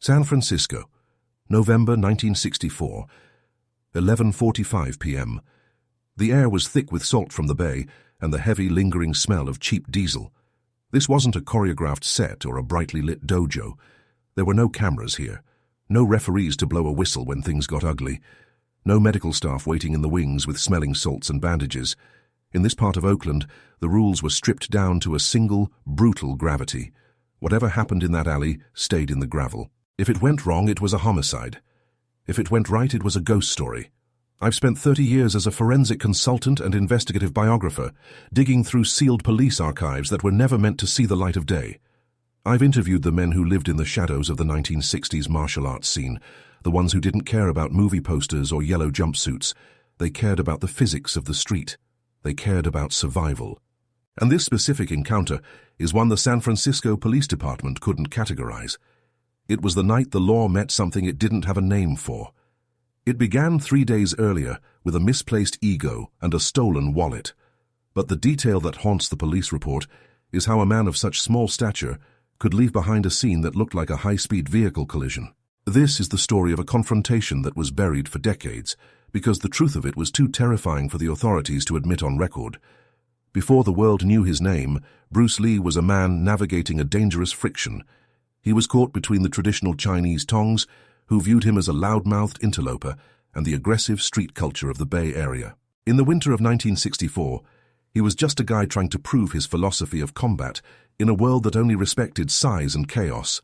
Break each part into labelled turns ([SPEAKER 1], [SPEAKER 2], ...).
[SPEAKER 1] San Francisco, November 1964, 11:45 p.m. The air was thick with salt from the bay and the heavy, lingering smell of cheap diesel. This wasn't a choreographed set or a brightly lit dojo. There were no cameras here, no referees to blow a whistle when things got ugly, no medical staff waiting in the wings with smelling salts and bandages. In this part of Oakland, the rules were stripped down to a single, brutal gravity. Whatever happened in that alley stayed in the gravel. If it went wrong, it was a homicide. If it went right, it was a ghost story. I've spent 30 years as a forensic consultant and investigative biographer, digging through sealed police archives that were never meant to see the light of day. I've interviewed the men who lived in the shadows of the 1960s martial arts scene, the ones who didn't care about movie posters or yellow jumpsuits. They cared about the physics of the street. They cared about survival. And this specific encounter is one the San Francisco Police Department couldn't categorize. It was the night the law met something it didn't have a name for. It began 3 days earlier with a misplaced ego and a stolen wallet. But the detail that haunts the police report is how a man of such small stature could leave behind a scene that looked like a high-speed vehicle collision. This is the story of a confrontation that was buried for decades, because the truth of it was too terrifying for the authorities to admit on record. Before the world knew his name, Bruce Lee was a man navigating a dangerous friction. He was caught between the traditional Chinese Tongs, who viewed him as a loud-mouthed interloper, and the aggressive street culture of the Bay Area. In the winter of 1964, he was just a guy trying to prove his philosophy of combat in a world that only respected size and chaos.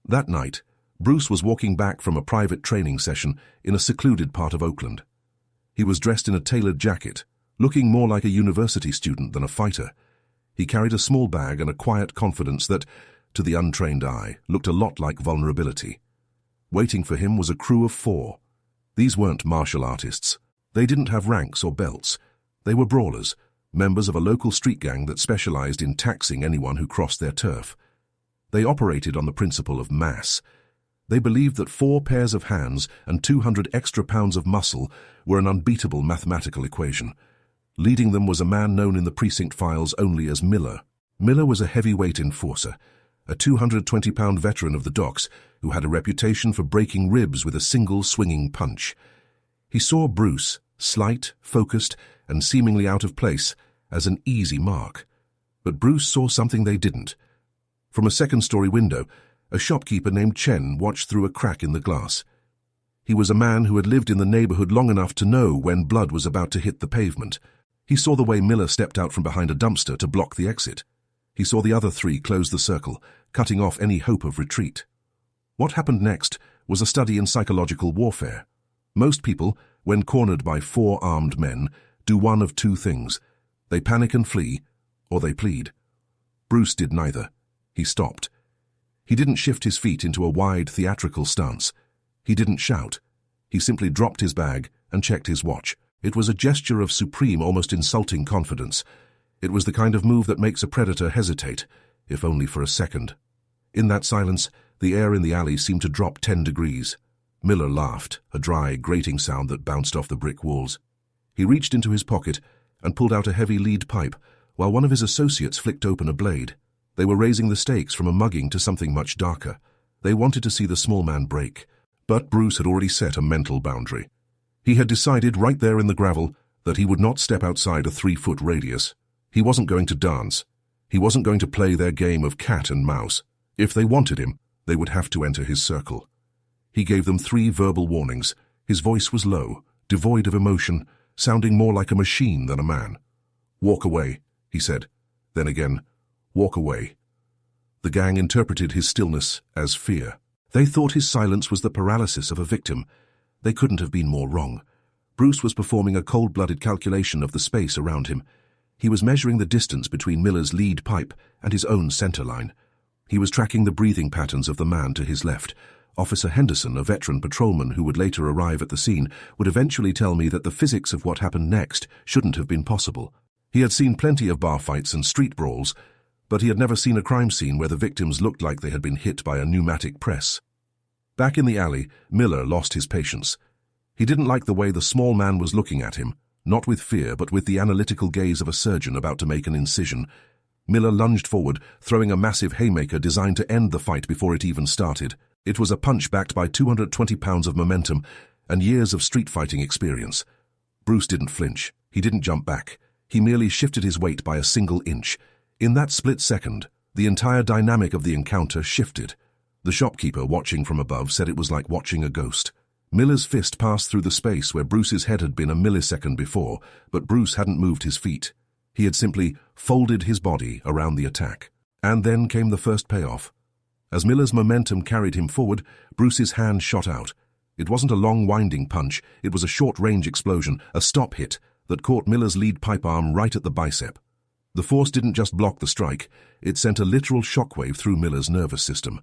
[SPEAKER 1] That night, Bruce was walking back from a private training session in a secluded part of Oakland. He was dressed in a tailored jacket, looking more like a university student than a fighter. He carried a small bag and a quiet confidence that, to the untrained eye, looked a lot like vulnerability. Waiting for him was a crew of 4. These weren't martial artists. They didn't have ranks or belts. They were brawlers, members of a local street gang that specialized in taxing anyone who crossed their turf. They operated on the principle of mass. They believed that 4 pairs of hands and 200 extra pounds of muscle were an unbeatable mathematical equation. Leading them was a man known in the precinct files only as Miller. Miller was a heavyweight enforcer, a 220-pound veteran of the docks who had a reputation for breaking ribs with a single swinging punch. He saw Bruce, slight, focused, and seemingly out of place, as an easy mark. But Bruce saw something they didn't. From a second-story window, a shopkeeper named Chen watched through a crack in the glass. He was a man who had lived in the neighborhood long enough to know when blood was about to hit the pavement. He saw the way Miller stepped out from behind a dumpster to block the exit. He saw the other 3 close the circle, cutting off any hope of retreat. What happened next was a study in psychological warfare. Most people, when cornered by 4 armed men, do one of 2 things. They panic and flee, or they plead. Bruce did neither. He stopped. He didn't shift his feet into a wide, theatrical stance. He didn't shout. He simply dropped his bag and checked his watch. It was a gesture of supreme, almost insulting confidence. It was the kind of move that makes a predator hesitate, if only for a second. In that silence, the air in the alley seemed to drop 10 degrees. Miller laughed, a dry, grating sound that bounced off the brick walls. He reached into his pocket and pulled out a heavy lead pipe, while one of his associates flicked open a blade. They were raising the stakes from a mugging to something much darker. They wanted to see the small man break. But Bruce had already set a mental boundary. He had decided right there in the gravel that he would not step outside a 3-foot radius. He wasn't going to dance. He wasn't going to play their game of cat and mouse. If they wanted him, they would have to enter his circle. He gave them 3 verbal warnings. His voice was low, devoid of emotion, sounding more like a machine than a man. "Walk away," he said. Then again, "Walk away." The gang interpreted his stillness as fear. They thought his silence was the paralysis of a victim. They couldn't have been more wrong. Bruce was performing a cold-blooded calculation of the space around him. He was measuring the distance between Miller's lead pipe and his own center line. He was tracking the breathing patterns of the man to his left. Officer Henderson, a veteran patrolman who would later arrive at the scene, would eventually tell me that the physics of what happened next shouldn't have been possible. He had seen plenty of bar fights and street brawls, but he had never seen a crime scene where the victims looked like they had been hit by a pneumatic press. Back in the alley, Miller lost his patience. He didn't like the way the small man was looking at him, not with fear, but with the analytical gaze of a surgeon about to make an incision. Miller lunged forward, throwing a massive haymaker designed to end the fight before it even started. It was a punch backed by 220 pounds of momentum and years of street fighting experience. Bruce didn't flinch. He didn't jump back. He merely shifted his weight by a single inch. In that split second, the entire dynamic of the encounter shifted. The shopkeeper watching from above said it was like watching a ghost. Miller's fist passed through the space where Bruce's head had been a millisecond before, but Bruce hadn't moved his feet. He had simply folded his body around the attack. And then came the first payoff. As Miller's momentum carried him forward, Bruce's hand shot out. It wasn't a long winding punch, it was a short-range explosion, a stop hit, that caught Miller's lead pipe arm right at the bicep. The force didn't just block the strike, it sent a literal shockwave through Miller's nervous system.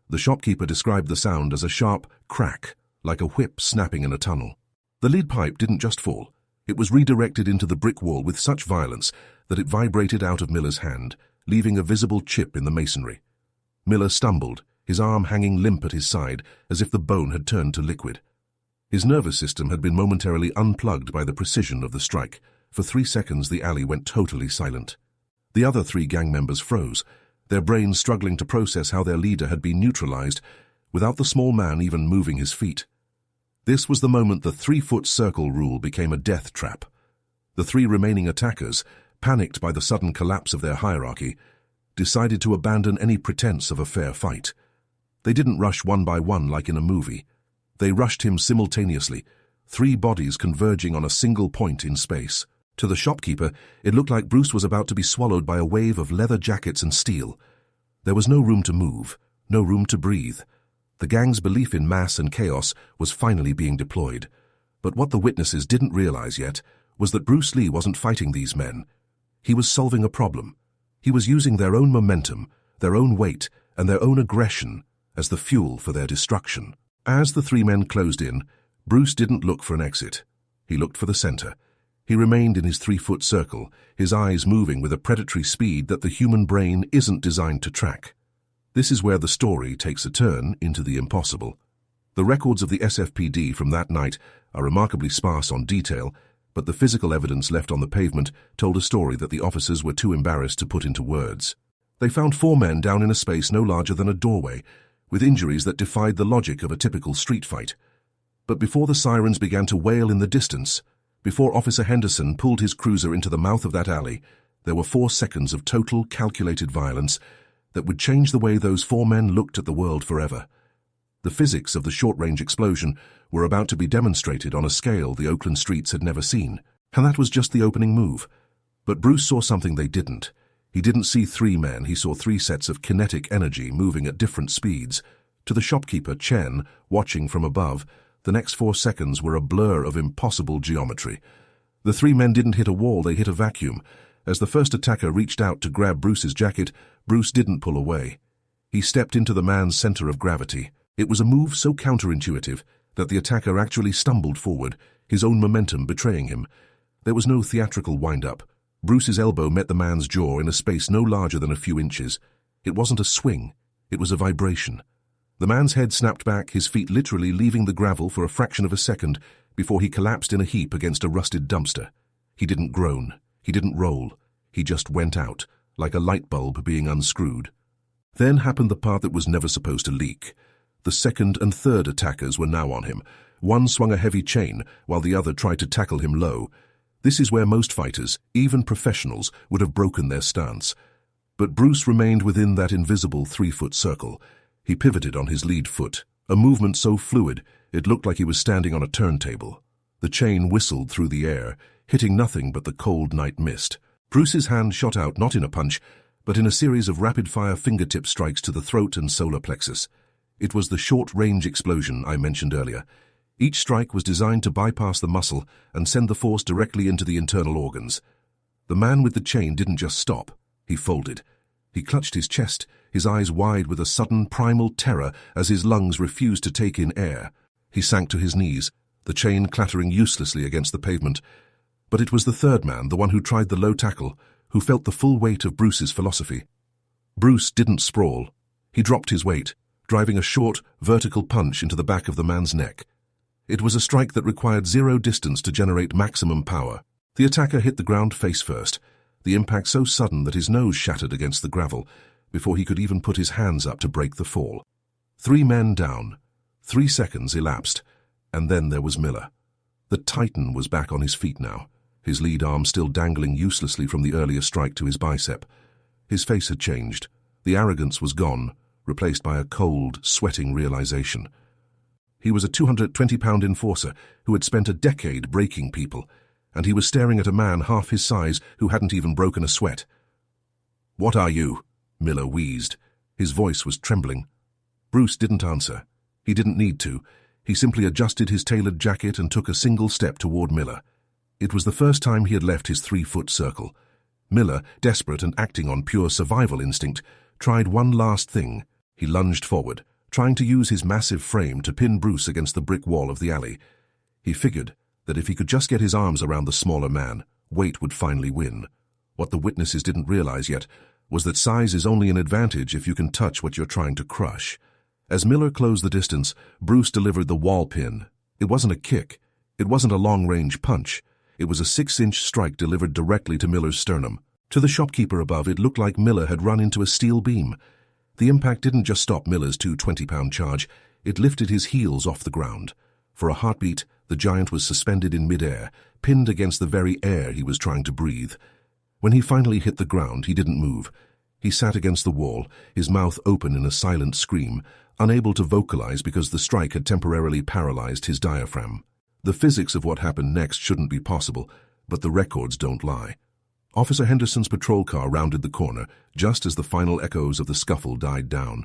[SPEAKER 1] The shopkeeper described the sound as a sharp crack, like a whip snapping in a tunnel. The lead pipe didn't just fall. It was redirected into the brick wall with such violence that it vibrated out of Miller's hand, leaving a visible chip in the masonry. Miller stumbled, his arm hanging limp at his side, as if the bone had turned to liquid. His nervous system had been momentarily unplugged by the precision of the strike. For 3 seconds the alley went totally silent. The other 3 gang members froze, their brains struggling to process how their leader had been neutralized, without the small man even moving his feet. This was the moment the 3-foot circle rule became a death trap. The 3 remaining attackers, panicked by the sudden collapse of their hierarchy, decided to abandon any pretense of a fair fight. They didn't rush one by one like in a movie. They rushed him simultaneously, 3 bodies converging on a single point in space. To the shopkeeper, it looked like Bruce was about to be swallowed by a wave of leather jackets and steel. There was no room to move, no room to breathe. The gang's belief in mass and chaos was finally being deployed. But what the witnesses didn't realize yet was that Bruce Lee wasn't fighting these men. He was solving a problem. He was using their own momentum, their own weight, and their own aggression as the fuel for their destruction. As the 3 men closed in, Bruce didn't look for an exit. He looked for the center. He remained in his 3-foot circle, his eyes moving with a predatory speed that the human brain isn't designed to track. This is where the story takes a turn into the impossible. The records of the SFPD from that night are remarkably sparse on detail, but the physical evidence left on the pavement told a story that the officers were too embarrassed to put into words. They found 4 men down in a space no larger than a doorway, with injuries that defied the logic of a typical street fight. But before the sirens began to wail in the distance, before Officer Henderson pulled his cruiser into the mouth of that alley, there were 4 seconds of total, calculated violence that would change the way those 4 men looked at the world forever. The physics of the short-range explosion were about to be demonstrated on a scale the Oakland streets had never seen, and that was just the opening move. But Bruce saw something they didn't. He didn't see 3 men, he saw 3 sets of kinetic energy moving at different speeds. To the shopkeeper, Chen, watching from above, the next 4 seconds were a blur of impossible geometry. The 3 men didn't hit a wall, they hit a vacuum. As the first attacker reached out to grab Bruce's jacket, Bruce didn't pull away. He stepped into the man's center of gravity. It was a move so counterintuitive that the attacker actually stumbled forward, his own momentum betraying him. There was no theatrical wind-up. Bruce's elbow met the man's jaw in a space no larger than a few inches. It wasn't a swing, it was a vibration. The man's head snapped back, his feet literally leaving the gravel for a fraction of a second before he collapsed in a heap against a rusted dumpster. He didn't groan. He didn't roll. He just went out, like a light bulb being unscrewed. Then happened the part that was never supposed to leak. The second and third attackers were now on him. One swung a heavy chain, while the other tried to tackle him low. This is where most fighters, even professionals, would have broken their stance. But Bruce remained within that invisible 3-foot circle. He pivoted on his lead foot, a movement so fluid it looked like he was standing on a turntable. The chain whistled through the air, hitting nothing but the cold night mist. Bruce's hand shot out not in a punch, but in a series of rapid-fire fingertip strikes to the throat and solar plexus. It was the short-range explosion I mentioned earlier. Each strike was designed to bypass the muscle and send the force directly into the internal organs. The man with the chain didn't just stop, he folded. He clutched his chest, his eyes wide with a sudden primal terror as his lungs refused to take in air. He sank to his knees, the chain clattering uselessly against the pavement. But it was the third man, the one who tried the low tackle, who felt the full weight of Bruce's philosophy. Bruce didn't sprawl. He dropped his weight, driving a short, vertical punch into the back of the man's neck. It was a strike that required 0 distance to generate maximum power. The attacker hit the ground face first, the impact so sudden that his nose shattered against the gravel before he could even put his hands up to break the fall. 3 men down. 3 seconds elapsed, and then there was Miller. The Titan was back on his feet now, his lead arm still dangling uselessly from the earlier strike to his bicep. His face had changed. The arrogance was gone, replaced by a cold, sweating realization. He was a 220-pound enforcer who had spent a decade breaking people, and he was staring at a man half his size who hadn't even broken a sweat. "What are you?" Miller wheezed. His voice was trembling. Bruce didn't answer. He didn't need to. He simply adjusted his tailored jacket and took a single step toward Miller. It was the first time he had left his 3-foot circle. Miller, desperate and acting on pure survival instinct, tried one last thing. He lunged forward, trying to use his massive frame to pin Bruce against the brick wall of the alley. He figured that if he could just get his arms around the smaller man, weight would finally win. What the witnesses didn't realize yet was that size is only an advantage if you can touch what you're trying to crush. As Miller closed the distance, Bruce delivered the wall pin. It wasn't a kick. It wasn't a long-range punch. It was a 6-inch strike delivered directly to Miller's sternum. To the shopkeeper above, it looked like Miller had run into a steel beam. The impact didn't just stop Miller's 220-pound charge. It lifted his heels off the ground. For a heartbeat, the giant was suspended in midair, pinned against the very air he was trying to breathe. When he finally hit the ground, he didn't move. He sat against the wall, his mouth open in a silent scream, unable to vocalize because the strike had temporarily paralyzed his diaphragm. The physics of what happened next shouldn't be possible, but the records don't lie. Officer Henderson's patrol car rounded the corner, just as the final echoes of the scuffle died down.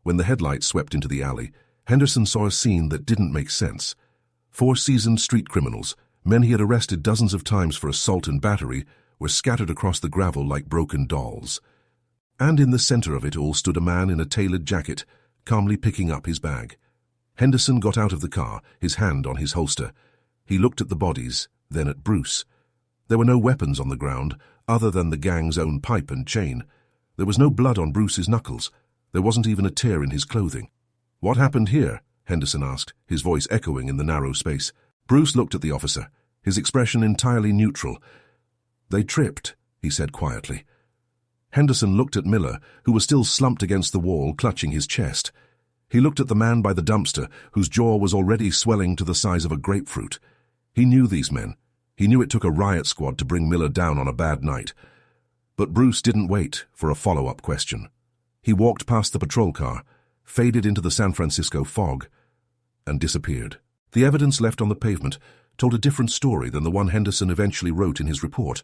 [SPEAKER 1] When the headlights swept into the alley, Henderson saw a scene that didn't make sense. 4 seasoned street criminals, men he had arrested dozens of times for assault and battery, were scattered across the gravel like broken dolls. And in the center of it all stood a man in a tailored jacket, calmly picking up his bag. Henderson got out of the car, his hand on his holster. He looked at the bodies, then at Bruce. There were no weapons on the ground, other than the gang's own pipe and chain. There was no blood on Bruce's knuckles. There wasn't even a tear in his clothing. "What happened here?" Henderson asked, his voice echoing in the narrow space. Bruce looked at the officer, his expression entirely neutral. "They tripped," he said quietly. Henderson looked at Miller, who was still slumped against the wall, clutching his chest. He looked at the man by the dumpster, whose jaw was already swelling to the size of a grapefruit. He knew these men. He knew it took a riot squad to bring Miller down on a bad night. But Bruce didn't wait for a follow-up question. He walked past the patrol car, faded into the San Francisco fog, and disappeared. The evidence left on the pavement told a different story than the one Henderson eventually wrote in his report.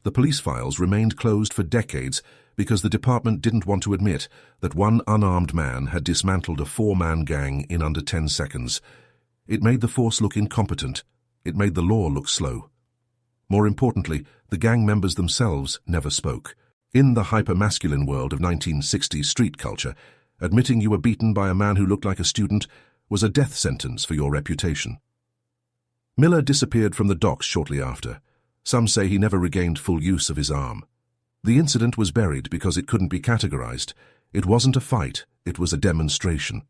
[SPEAKER 1] The police files remained closed for decades because the department didn't want to admit that one unarmed man had dismantled a 4-man gang in under 10 seconds. It made the force look incompetent. It made the law look slow. More importantly, the gang members themselves never spoke. In the hyper-masculine world of 1960s street culture, admitting you were beaten by a man who looked like a student was a death sentence for your reputation. Miller disappeared from the docks shortly after. Some say he never regained full use of his arm. The incident was buried because it couldn't be categorized. It wasn't a fight, it was a demonstration.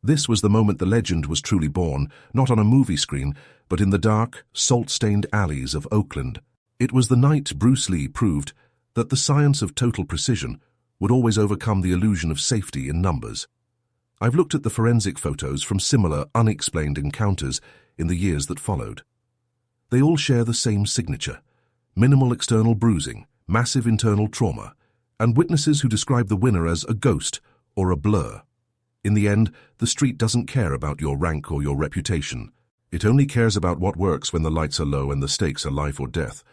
[SPEAKER 1] This was the moment the legend was truly born, not on a movie screen, but in the dark, salt-stained alleys of Oakland. It was the night Bruce Lee proved that the science of total precision would always overcome the illusion of safety in numbers. I've looked at the forensic photos from similar, unexplained encounters in the years that followed. They all share the same signature: minimal external bruising, massive internal trauma, and witnesses who describe the winner as a ghost or a blur. In the end, the street doesn't care about your rank or your reputation. It only cares about what works when the lights are low and the stakes are life or death.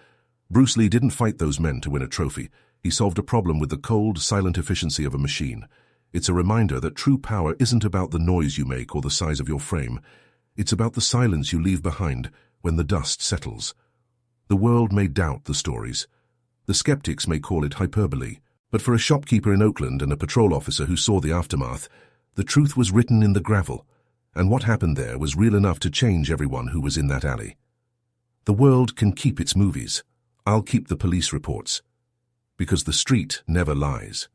[SPEAKER 1] Bruce Lee didn't fight those men to win a trophy. He solved a problem with the cold, silent efficiency of a machine. It's a reminder that true power isn't about the noise you make or the size of your frame. It's about the silence you leave behind when the dust settles. The world may doubt the stories. The skeptics may call it hyperbole. But for a shopkeeper in Oakland and a patrol officer who saw the aftermath, the truth was written in the gravel, and what happened there was real enough to change everyone who was in that alley. The world can keep its movies. I'll keep the police reports. Because the street never lies.